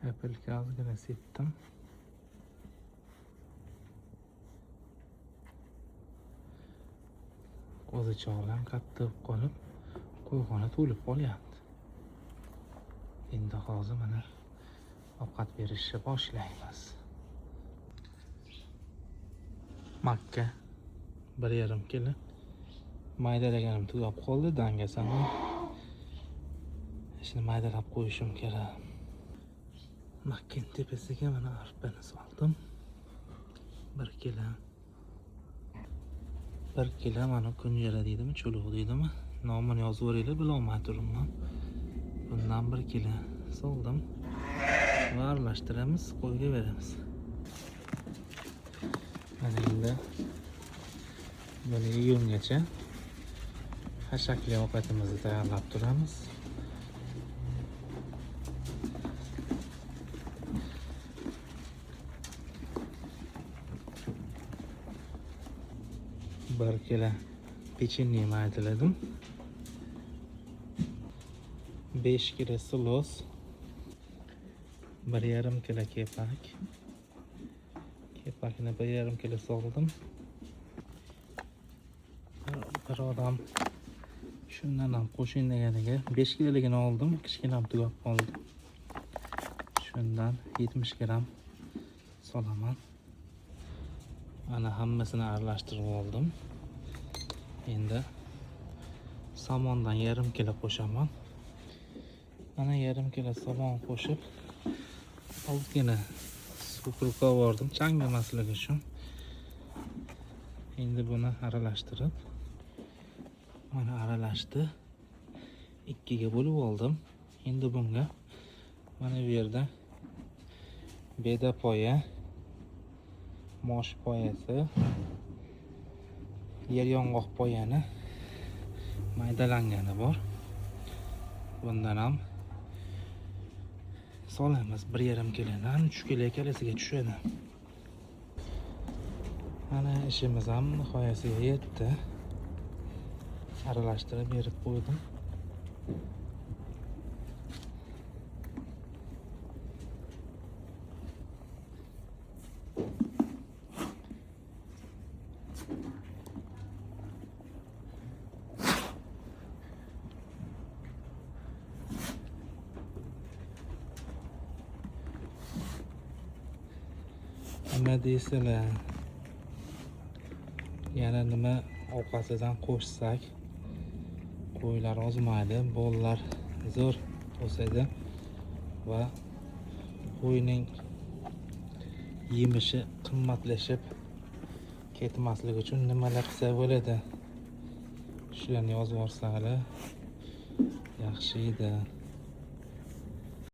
Kapelga ozgina sepdim. O'zicha bilan qattiq qolib, qo'yxona to'lib qolyapti. Endi hozir mana ovqat berishni boshlaymiz. Makka 1,5 kilo maydalaganim tugab qoldi, dangasani. Shuni maydalab qo'yishim kerak. Makkaning tepasiga mana arpani soldim. 1 kilo. 1 kilo mana kunjara deydimi, cho'loq deydimi? Nomini yozib o'ringlar, bilolmay turibman. Bundan 1 kilo soldim. Va aralashtiramiz, qo'yga beramiz. Mana endi buni yegungacha hashakli ovqatimizni tayyorlab turamiz. Bir kilo pechenye maydaladim. 5 kilo silos. 1,5 kilo kepak. Kepakni 1,5 kilo soldim. Bir odam shundan ham qo'shin deganiga 5 kiloligini oldim, kichkinam tugab qoldi. Shundan 70 gram solaman. Mana hammasini aralashtirib oldim. Endi somondan 1,5 kilo qo'shaman. Mana 1,5 kilo somon qo'shib, ozgina suv qavordim, changamasligi uchun. Endi buni aralashtirib, mana aralashdi. 2 ga bo'lib oldim. Endi bunga mana bu yerda beda poya, mosh poyasi, yer yong'oq poyani maydalangani bor. Bundan ham solamiz. 1,5 kilodan 3 kilo kalasiga tushadi. Mana ishimiz ham nihoyasiga yetdi. Aralashtirib berib qo'ydim. Nima deysizlar? Yana nima ovqatidan qo'shsak, qo'ylar ozmaydi, bolalar zo'r o'sadi va qo'yning yemishi qimmatlashib ketmasligi uchun nimalar qilsa bo'ladi? Shularni yozib olsanglar yaxshi edi.